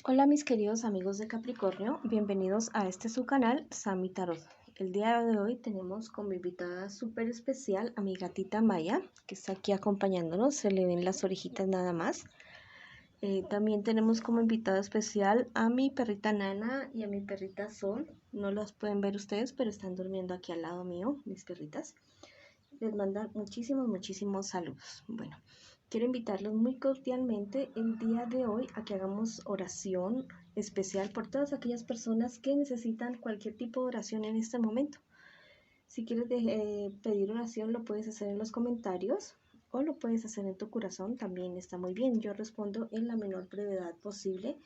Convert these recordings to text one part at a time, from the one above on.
Hola mis queridos amigos de Capricornio, bienvenidos a su canal Sami Tarot. El día de hoy tenemos como invitada súper especial a mi gatita Maya, que está aquí acompañándonos, se le ven las orejitas nada más. También tenemos como invitada especial a mi perrita Nana y a mi perrita Sol. No las pueden ver ustedes, pero están durmiendo aquí al lado mío, mis perritas. Les mandan muchísimos saludos. Bueno, quiero invitarlos muy cordialmente el día de hoy a que hagamos oración especial por todas aquellas personas que necesitan cualquier tipo de oración en este momento. Si quieres pedir oración, lo puedes hacer en los comentarios o lo puedes hacer en tu corazón, también está muy bien. Yo respondo en la menor brevedad posible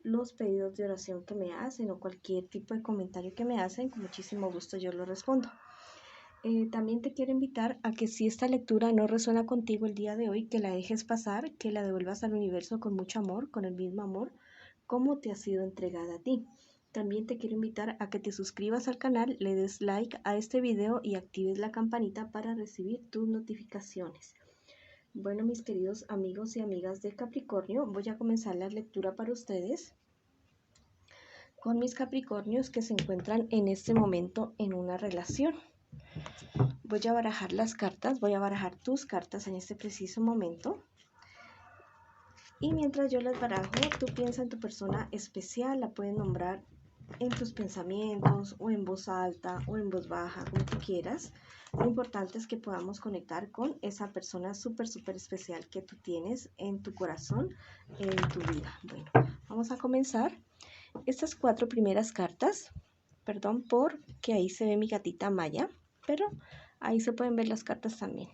los pedidos de oración que me hacen o cualquier tipo de comentario que me hacen, con muchísimo gusto yo lo respondo. También te quiero invitar a que si esta lectura no resuena contigo el día de hoy, que la dejes pasar, que la devuelvas al universo con mucho amor, con el mismo amor como te ha sido entregada a ti. También te quiero invitar a que te suscribas al canal, le des like a este video y actives la campanita para recibir tus notificaciones. Bueno, mis queridos amigos y amigas de Capricornio, voy a comenzar la lectura para ustedes con mis Capricornios que se encuentran en este momento en una relación. Voy a barajar las cartas, voy a barajar tus cartas en este preciso momento. Y mientras yo las barajo, tú piensa en tu persona especial, la puedes nombrar en tus pensamientos o en voz alta o en voz baja, como tú quieras. Lo importante es que podamos conectar con esa persona súper especial que tú tienes en tu corazón, en tu vida. Bueno, vamos a comenzar. Estas 4 primeras cartas, perdón porque ahí se ve mi gatita Maya, pero ahí se pueden ver las cartas también.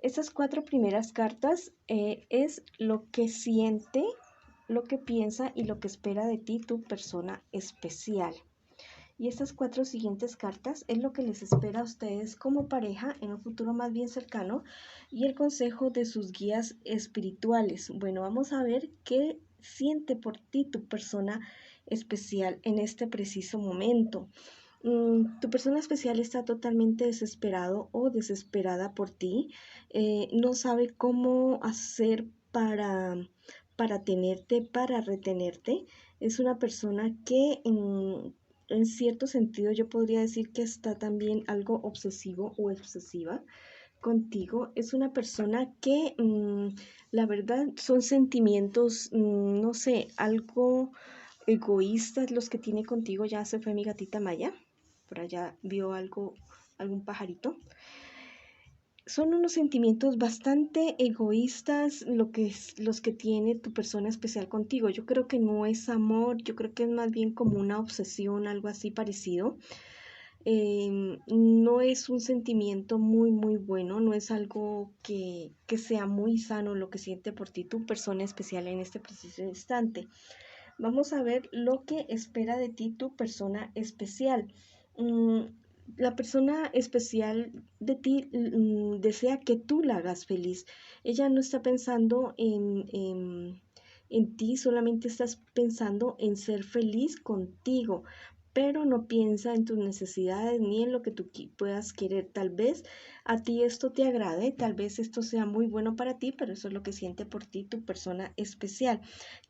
Estas 4 primeras cartas es lo que siente, lo que piensa y lo que espera de ti tu persona especial. Y estas 4 siguientes cartas es lo que les espera a ustedes como pareja en un futuro más bien cercano y el consejo de sus guías espirituales. Bueno, vamos a ver qué siente por ti tu persona especial en este preciso momento. Tu persona especial está totalmente desesperado o desesperada por ti. No sabe cómo hacer para tenerte, para retenerte. Es una persona que en cierto sentido yo podría decir que está también algo obsesivo o obsesiva contigo. Es una persona que la verdad son sentimientos, no sé, algo egoístas los que tiene contigo. Ya se fue mi gatita Maya, por allá vio algún pajarito. Son unos sentimientos bastante egoístas los que tiene tu persona especial contigo. Yo creo que no es amor, yo creo que es más bien como una obsesión, algo así parecido. No es un sentimiento muy bueno, no es algo que sea muy sano lo que siente por ti tu persona especial en este preciso instante. Vamos a ver lo que espera de ti tu persona especial. La persona especial de ti desea que tú la hagas feliz. Ella no está pensando en ti, solamente estás pensando en ser feliz contigo, pero no piensa en tus necesidades ni en lo que tú puedas querer. Tal vez a ti esto te agrade, tal vez esto sea muy bueno para ti, pero eso es lo que siente por ti tu persona especial.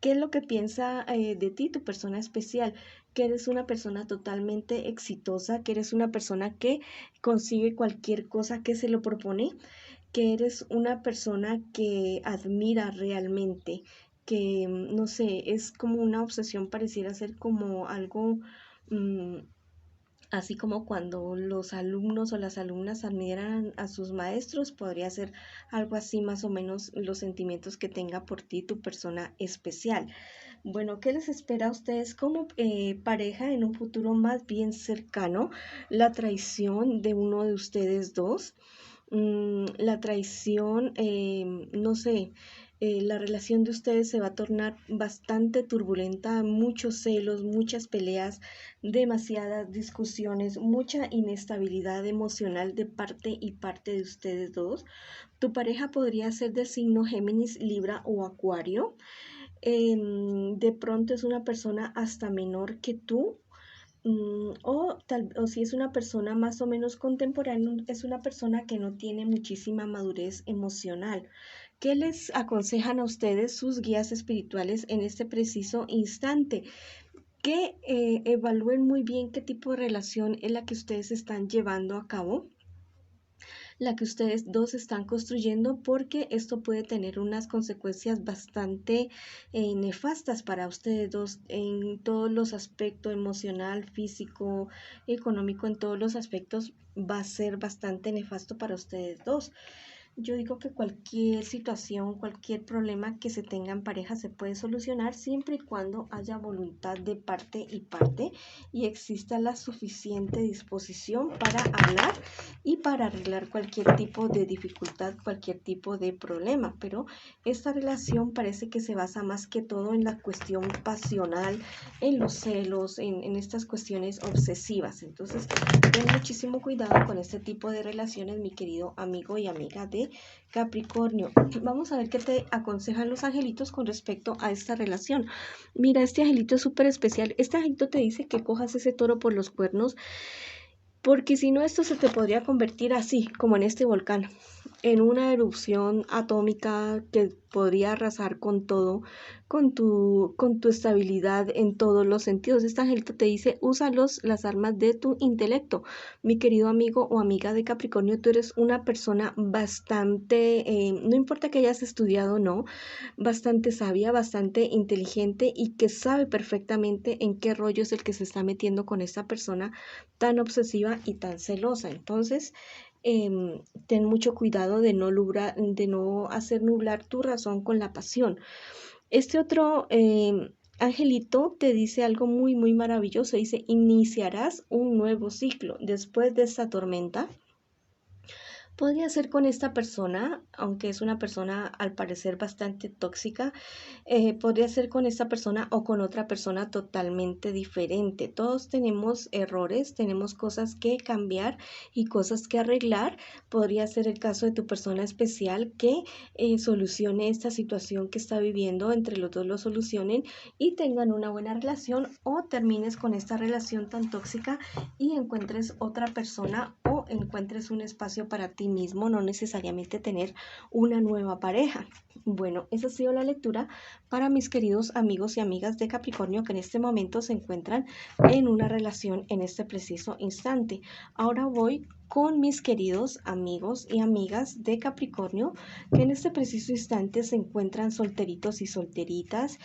¿Qué es lo que piensa de ti tu persona especial? Que eres una persona totalmente exitosa, que eres una persona que consigue cualquier cosa que se lo propone, que eres una persona que admira realmente, que no sé, es como una obsesión, pareciera ser como algo así como cuando los alumnos o las alumnas admiran a sus maestros, podría ser algo así más o menos los sentimientos que tenga por ti tu persona especial. Bueno, ¿qué les espera a ustedes como pareja en un futuro más bien cercano? La traición de uno de ustedes dos. La traición, no sé, la relación de ustedes se va a tornar bastante turbulenta, muchos celos, muchas peleas, demasiadas discusiones, mucha inestabilidad emocional de parte y parte de ustedes dos. Tu pareja podría ser del signo Géminis, Libra o Acuario. De pronto es una persona hasta menor que tú. O si es una persona más o menos contemporánea, es una persona que no tiene muchísima madurez emocional, ¿Qué les aconsejan a ustedes sus guías espirituales en este preciso instante? Que evalúen muy bien qué tipo de relación es la que ustedes están llevando a cabo, la que ustedes dos están construyendo, porque esto puede tener unas consecuencias bastante nefastas para ustedes dos en todos los aspectos: emocional, físico, económico. En todos los aspectos va a ser bastante nefasto para ustedes dos. Yo digo que cualquier situación, cualquier problema que se tenga en pareja se puede solucionar siempre y cuando haya voluntad de parte y parte y exista la suficiente disposición para hablar y para arreglar cualquier tipo de dificultad, cualquier tipo de problema. Pero esta relación parece que se basa más que todo en la cuestión pasional, en los celos, en estas cuestiones obsesivas. Entonces, ten muchísimo cuidado con este tipo de relaciones, mi querido amigo y amiga de Capricornio. Vamos a ver qué te aconsejan los angelitos con respecto a esta relación. Mira, este angelito es súper especial. Este angelito te dice que cojas ese toro por los cuernos, porque si no, esto se te podría convertir así, como en este volcán, en una erupción atómica que podría arrasar con todo, con tu estabilidad en todos los sentidos. Este angelito te dice: usa las armas de tu intelecto. Mi querido amigo o amiga de Capricornio, tú eres una persona bastante, no importa que hayas estudiado o no, bastante sabia, bastante inteligente, y que sabe perfectamente en qué rollo es el que se está metiendo con esta persona tan obsesiva y tan celosa. Entonces, ten mucho cuidado de no hacer nublar tu razón con la pasión. Este otro angelito te dice algo muy, muy maravilloso. Dice: iniciarás un nuevo ciclo después de esta tormenta. Podría ser con esta persona, aunque es una persona al parecer bastante tóxica. Podría ser con esta persona o con otra persona totalmente diferente. Todos tenemos errores, tenemos cosas que cambiar y cosas que arreglar. Podría ser el caso de tu persona especial, que solucione esta situación que está viviendo, entre los dos lo solucionen y tengan una buena relación, o termines con esta relación tan tóxica y encuentres otra persona o encuentres un espacio para ti mismo, no necesariamente tener una nueva pareja. Bueno, esa ha sido la lectura para mis queridos amigos y amigas de Capricornio que en este momento se encuentran en una relación en este preciso instante. Ahora voy con mis queridos amigos y amigas de Capricornio que en este preciso instante se encuentran solteritos y solteritas,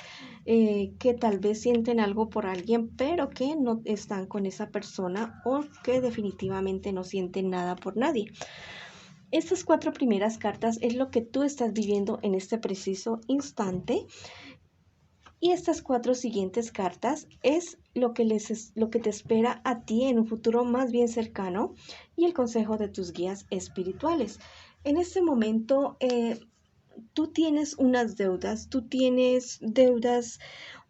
que tal vez sienten algo por alguien, pero que no están con esa persona, o que definitivamente no sienten nada por nadie. Estas 4 primeras cartas es lo que tú estás viviendo en este preciso instante. Y estas 4 siguientes cartas es lo que te espera a ti en un futuro más bien cercano, y el consejo de tus guías espirituales. En este momento, tú tienes deudas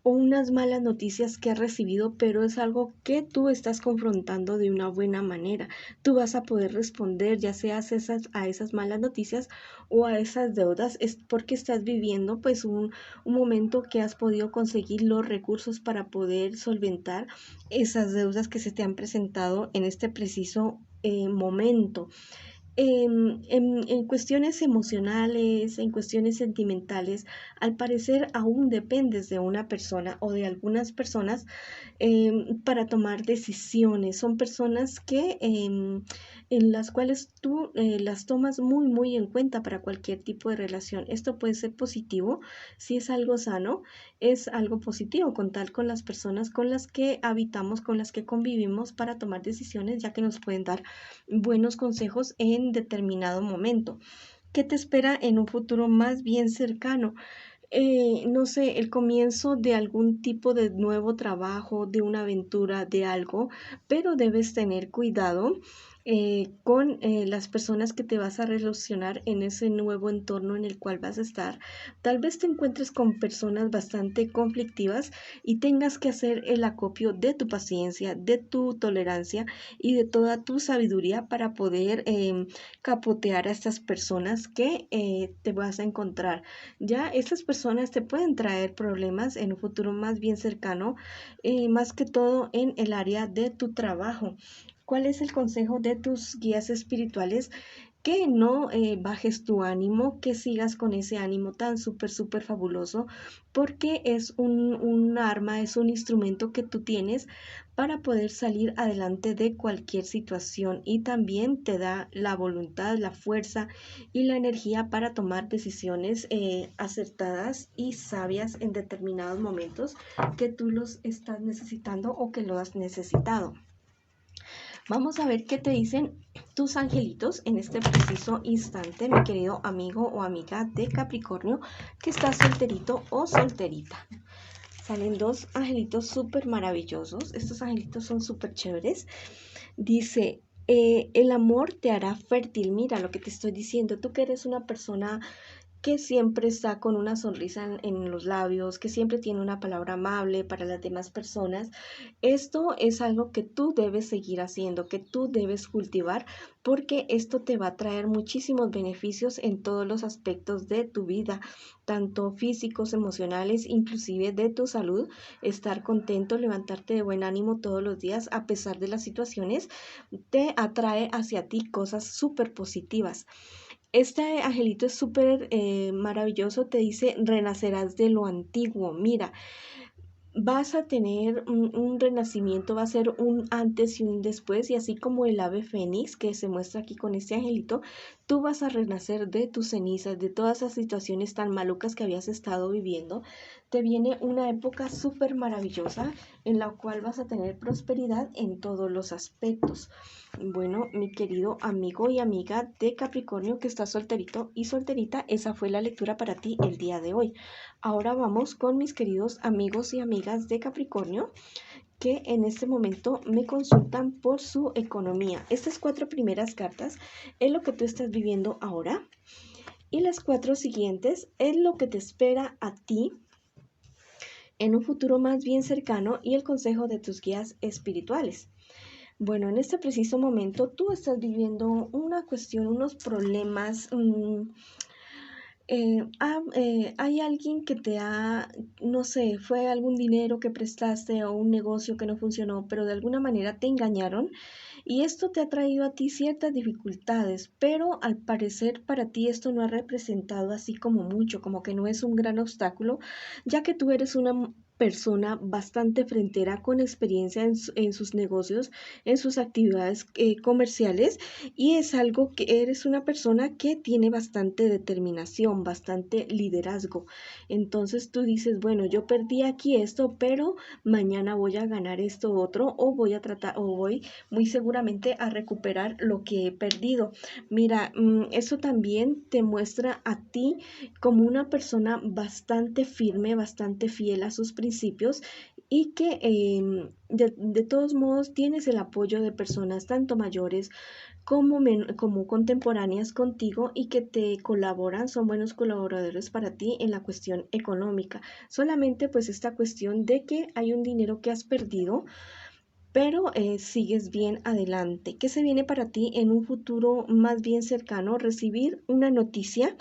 o unas malas noticias que has recibido, pero es algo que tú estás confrontando de una buena manera. Tú vas a poder responder, ya sea a esas malas noticias o a esas deudas, es porque estás viviendo pues un momento que has podido conseguir los recursos para poder solventar esas deudas que se te han presentado en este preciso momento. En cuestiones emocionales, en cuestiones sentimentales, al parecer aún dependes de una persona o de algunas personas para tomar decisiones. Son personas en las cuales tú las tomas muy, muy en cuenta para cualquier tipo de relación. Esto puede ser positivo, si es algo sano, es algo positivo contar con las personas con las que habitamos, con las que convivimos, para tomar decisiones, ya que nos pueden dar buenos consejos en determinado momento. ¿Qué te espera en un futuro más bien cercano? No sé, el comienzo de algún tipo de nuevo trabajo, de una aventura, de algo, pero debes tener cuidado con las personas que te vas a relacionar en ese nuevo entorno en el cual vas a estar. Tal vez te encuentres con personas bastante conflictivas y tengas que hacer el acopio de tu paciencia, de tu tolerancia y de toda tu sabiduría para poder capotear a estas personas que te vas a encontrar. Ya estas personas te pueden traer problemas en un futuro más bien cercano, más que todo en el área de tu trabajo. ¿Cuál es el consejo de tus guías espirituales? que no bajes tu ánimo, que sigas con ese ánimo tan súper fabuloso, porque es un arma, es un instrumento que tú tienes para poder salir adelante de cualquier situación y también te da la voluntad, la fuerza y la energía para tomar decisiones acertadas y sabias en determinados momentos que tú los estás necesitando o que lo has necesitado. Vamos a ver qué te dicen tus angelitos en este preciso instante, mi querido amigo o amiga de Capricornio, que está solterito o solterita. Salen dos angelitos súper maravillosos. Estos angelitos son súper chéveres. Dice, el amor te hará fértil. Mira lo que te estoy diciendo. Tú que eres una persona que siempre está con una sonrisa en los labios, que siempre tiene una palabra amable para las demás personas. Esto es algo que tú debes seguir haciendo, que tú debes cultivar, porque esto te va a traer muchísimos beneficios en todos los aspectos de tu vida, tanto físicos, emocionales, inclusive de tu salud. Estar contento, levantarte de buen ánimo todos los días a pesar de las situaciones, te atrae hacia ti cosas súper positivas. Este angelito es súper maravilloso, te dice, renacerás de lo antiguo. Mira, vas a tener un renacimiento, va a ser un antes y un después, y así como el ave fénix que se muestra aquí con este angelito, tú vas a renacer de tus cenizas, de todas esas situaciones tan malucas que habías estado viviendo. Te viene una época súper maravillosa en la cual vas a tener prosperidad en todos los aspectos. Bueno, mi querido amigo y amiga de Capricornio que está solterito y solterita, esa fue la lectura para ti el día de hoy. Ahora vamos con mis queridos amigos y amigas de Capricornio que en este momento me consultan por su economía. Estas 4 primeras cartas es lo que tú estás viviendo ahora y las 4 siguientes es lo que te espera a ti en un futuro más bien cercano y el consejo de tus guías espirituales. Bueno, en este preciso momento tú estás viviendo una cuestión, unos problemas. Hay alguien que te ha, no sé, fue algún dinero que prestaste o un negocio que no funcionó, pero de alguna manera te engañaron y esto te ha traído a ti ciertas dificultades, pero al parecer para ti esto no ha representado así como mucho, como que no es un gran obstáculo, ya que tú eres una persona bastante frentera con experiencia en sus negocios, en sus actividades comerciales y es algo que eres una persona que tiene bastante determinación, bastante liderazgo. Entonces tú dices, bueno, yo perdí aquí esto, pero mañana voy a ganar esto otro o voy a tratar o voy muy seguramente a recuperar lo que he perdido. Mira, eso también te muestra a ti como una persona bastante firme, bastante fiel a sus principios y que de todos modos tienes el apoyo de personas tanto mayores como contemporáneas contigo y que te colaboran, son buenos colaboradores para ti en la cuestión económica. Solamente pues esta cuestión de que hay un dinero que has perdido, pero sigues bien adelante. ¿Qué se viene para ti en un futuro más bien cercano? Recibir una noticia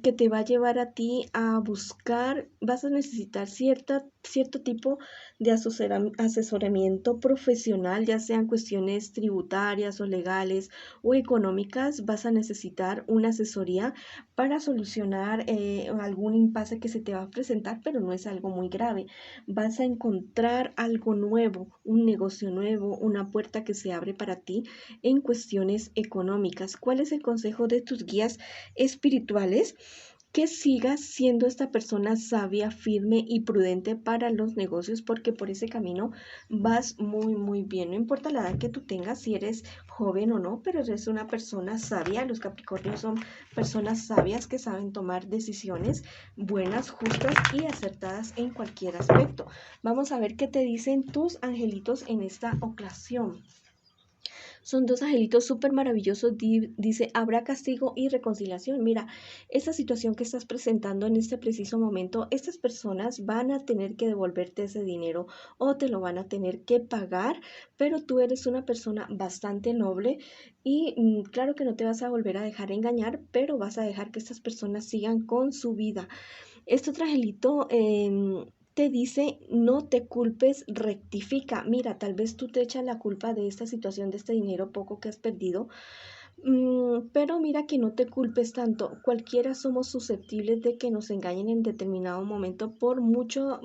que te va a llevar a ti a buscar, vas a necesitar cierto tipo de asesoramiento profesional, ya sean cuestiones tributarias o legales o económicas, vas a necesitar una asesoría para solucionar algún impasse que se te va a presentar, pero no es algo muy grave. Vas a encontrar algo nuevo, un negocio nuevo, una puerta que se abre para ti en cuestiones económicas. ¿Cuál es el consejo de tus guías espirituales? Que sigas siendo esta persona sabia, firme y prudente para los negocios, porque por ese camino vas muy bien. No importa la edad que tú tengas, si eres joven o no, pero eres una persona sabia. Los Capricornios son personas sabias que saben tomar decisiones buenas, justas y acertadas en cualquier aspecto. Vamos a ver qué te dicen tus angelitos en esta ocasión. Son dos angelitos súper maravillosos. Dice, habrá castigo y reconciliación. Mira, esta situación que estás presentando en este preciso momento, estas personas van a tener que devolverte ese dinero o te lo van a tener que pagar, pero tú eres una persona bastante noble y claro que no te vas a volver a dejar engañar, pero vas a dejar que estas personas sigan con su vida. Este otro angelito te dice no te culpes, rectifica. Mira, tal vez tú te echas la culpa de esta situación, de este dinero poco que has perdido. Pero mira que no te culpes tanto. Cualquiera somos susceptibles de que nos engañen en determinado momento por mucha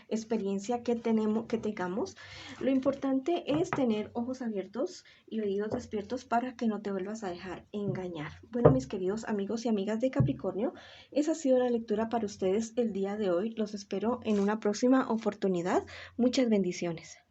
experiencia que tengamos. Lo importante es tener ojos abiertos y oídos despiertos para que no te vuelvas a dejar engañar. Bueno, mis queridos amigos y amigas de Capricornio, esa ha sido la lectura para ustedes el día de hoy. Los espero en una próxima oportunidad. Muchas bendiciones.